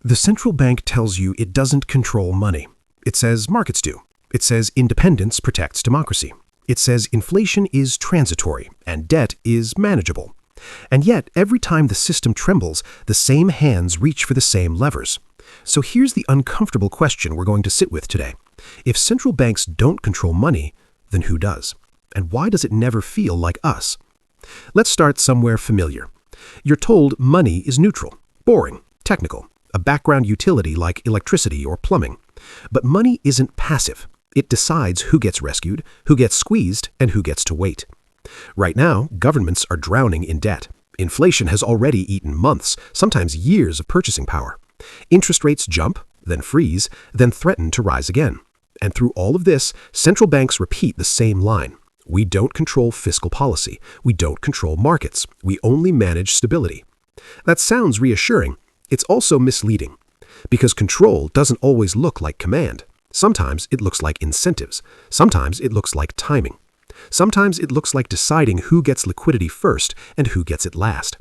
The central bank tells you it doesn't control money. It says markets do. It says independence protects democracy. It says inflation is transitory and debt is manageable. And yet, every time the system trembles, the same hands reach for the same levers. So here's the uncomfortable question we're going to sit with today. If central banks don't control money, then who does? And why does it never feel like us? Let's start somewhere familiar. You're told money is neutral, boring, technical, a background utility like electricity or plumbing. But money isn't passive. It decides who gets rescued, who gets squeezed, and who gets to wait. Right now, governments are drowning in debt. Inflation has already eaten months, sometimes years of purchasing power. Interest rates jump, then freeze, then threaten to rise again. And through all of this, central banks repeat the same line. We don't control fiscal policy. We don't control markets. We only manage stability. That sounds reassuring. It's also misleading. Because control doesn't always look like command. Sometimes it looks like incentives. Sometimes it looks like timing. Sometimes it looks like deciding who gets liquidity first and who gets it last.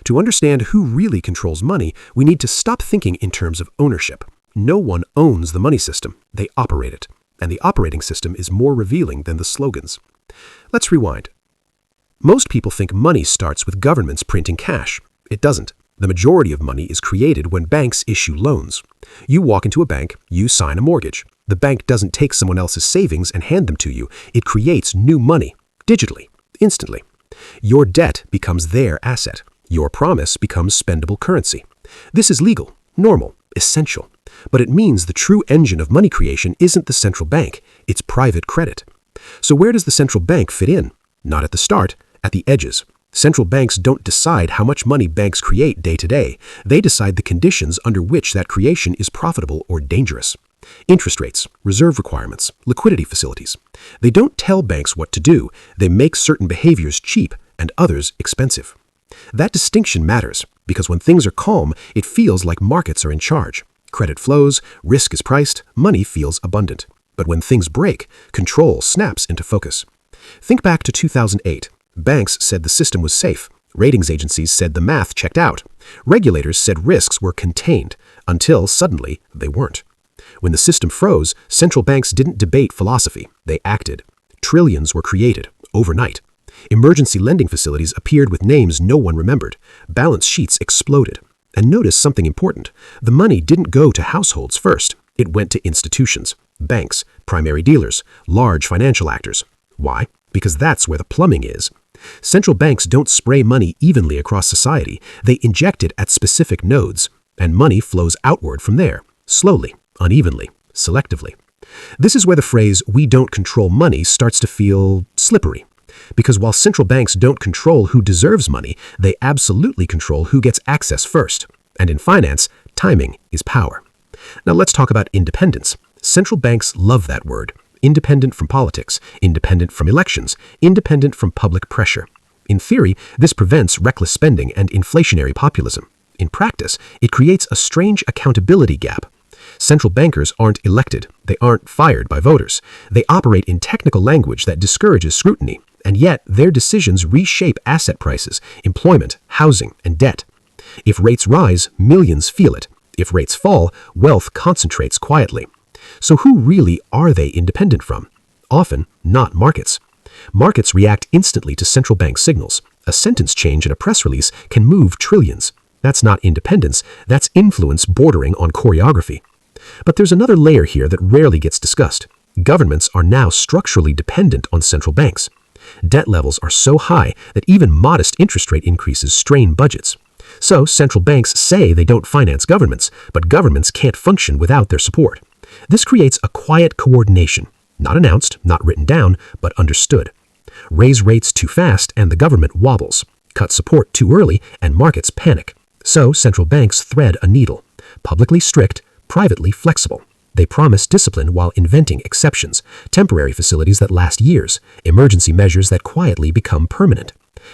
To understand who really controls money, we need to stop thinking in terms of ownership. No one owns the money system. They operate it. And the operating system is more revealing than the slogans. Let's rewind. Most people think money starts with governments printing cash. It doesn't. The majority of money is created when banks issue loans. You walk into a bank, you sign a mortgage. The bank doesn't take someone else's savings and hand them to you. It creates new money, digitally, instantly. Your debt becomes their asset. Your promise becomes spendable currency. This is legal, normal, essential. But it means the true engine of money creation isn't the central bank, it's private credit. So where does the central bank fit in? Not at the start, at the edges. Central banks don't decide how much money banks create day to day. They decide the conditions under which that creation is profitable or dangerous. Interest rates, reserve requirements, liquidity facilities. They don't tell banks what to do. They make certain behaviors cheap and others expensive. That distinction matters because when things are calm, it feels like markets are in charge. Credit flows, risk is priced, money feels abundant. But when things break, control snaps into focus. Think back to 2008. Banks said the system was safe. Ratings agencies said the math checked out. Regulators said risks were contained, until suddenly they weren't. When the system froze, central banks didn't debate philosophy. They acted. Trillions were created, overnight. Emergency lending facilities appeared with names no one remembered. Balance sheets exploded. And notice something important. The money didn't go to households first. It went to institutions, banks, primary dealers, large financial actors. Why? Because that's where the plumbing is. Central banks don't spray money evenly across society. They inject it at specific nodes, and money flows outward from there, slowly, unevenly, selectively. This is where the phrase, "we don't control money," starts to feel slippery. Because while central banks don't control who deserves money, they absolutely control who gets access first. And in finance, timing is power. Now let's talk about independence. Central banks love that word. Independent from politics, independent from elections, independent from public pressure. In theory, this prevents reckless spending and inflationary populism. In practice, it creates a strange accountability gap. Central bankers aren't elected. They aren't fired by voters. They operate in technical language that discourages scrutiny, and yet their decisions reshape asset prices, employment, housing, and debt. If rates rise, millions feel it. If rates fall, wealth concentrates quietly. So who really are they independent from? Often, not markets. Markets react instantly to central bank signals. A sentence change in a press release can move trillions. That's not independence, that's influence bordering on choreography. But there's another layer here that rarely gets discussed. Governments are now structurally dependent on central banks. Debt levels are so high that even modest interest rate increases strain budgets. So central banks say they don't finance governments, but governments can't function without their support. This creates a quiet coordination, not announced, not written down, but understood. Raise rates too fast and the government wobbles. Cut support too early and markets panic. So central banks thread a needle, publicly strict, privately flexible. They promise discipline while inventing exceptions, temporary facilities that last years, emergency measures that quietly become permanent.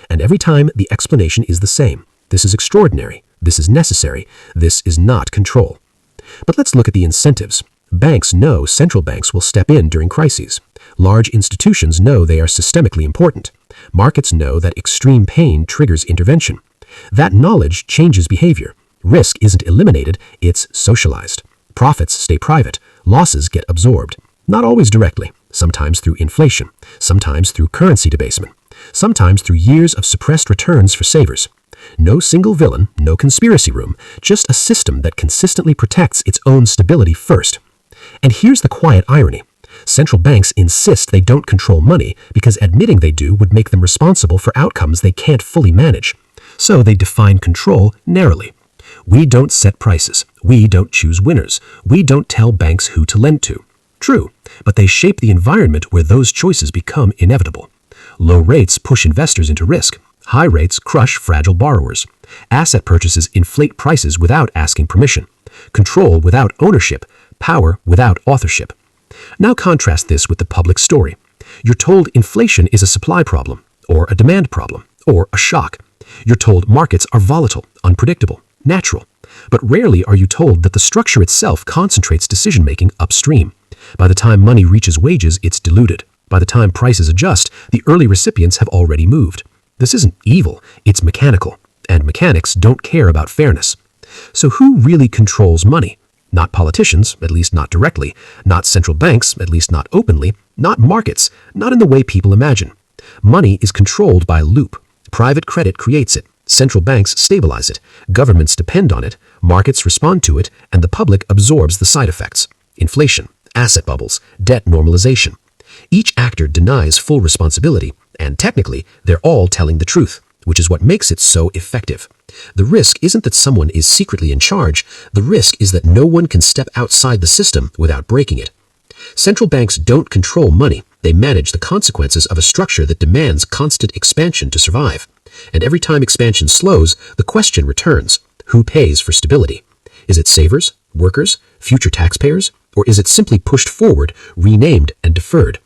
And every time the explanation is the same. This is extraordinary. This is necessary. This is not control. But let's look at the incentives. Banks know central banks will step in during crises. Large institutions know they are systemically important. Markets know that extreme pain triggers intervention. That knowledge changes behavior. Risk isn't eliminated, it's socialized. Profits stay private, losses get absorbed. Not always directly, sometimes through inflation, sometimes through currency debasement, sometimes through years of suppressed returns for savers. No single villain, no conspiracy room, just a system that consistently protects its own stability first. And here's the quiet irony. Central banks insist they don't control money because admitting they do would make them responsible for outcomes they can't fully manage. So they define control narrowly. We don't set prices. We don't choose winners. We don't tell banks who to lend to. True, but they shape the environment where those choices become inevitable. Low rates push investors into risk. High rates crush fragile borrowers. Asset purchases inflate prices without asking permission. Control without ownership. Power without authorship. Now contrast this with the public story. You're told inflation is a supply problem, or a demand problem, or a shock. You're told markets are volatile, unpredictable, natural. But rarely are you told that the structure itself concentrates decision-making upstream. By the time money reaches wages, it's diluted. By the time prices adjust, the early recipients have already moved. This isn't evil, it's mechanical. And mechanics don't care about fairness. So who really controls money? Not politicians, at least not directly. Not central banks, at least not openly. Not markets, not in the way people imagine. Money is controlled by a loop. Private credit creates it. Central banks stabilize it. Governments depend on it. Markets respond to it. And the public absorbs the side effects. Inflation, asset bubbles, debt normalization. Each actor denies full responsibility, and technically, they're all telling the truth, which is what makes it so effective. The risk isn't that someone is secretly in charge. The risk is that no one can step outside the system without breaking it. Central banks don't control money. They manage the consequences of a structure that demands constant expansion to survive. And every time expansion slows, the question returns: who pays for stability? Is it savers, workers, future taxpayers? Or is it simply pushed forward, renamed, and deferred?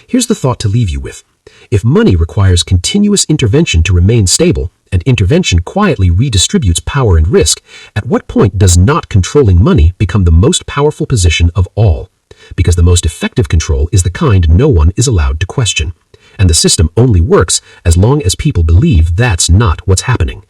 Here's the thought to leave you with. If money requires continuous intervention to remain stable, and intervention quietly redistributes power and risk, at what point does not controlling money become the most powerful position of all? Because the most effective control is the kind no one is allowed to question. And the system only works as long as people believe that's not what's happening.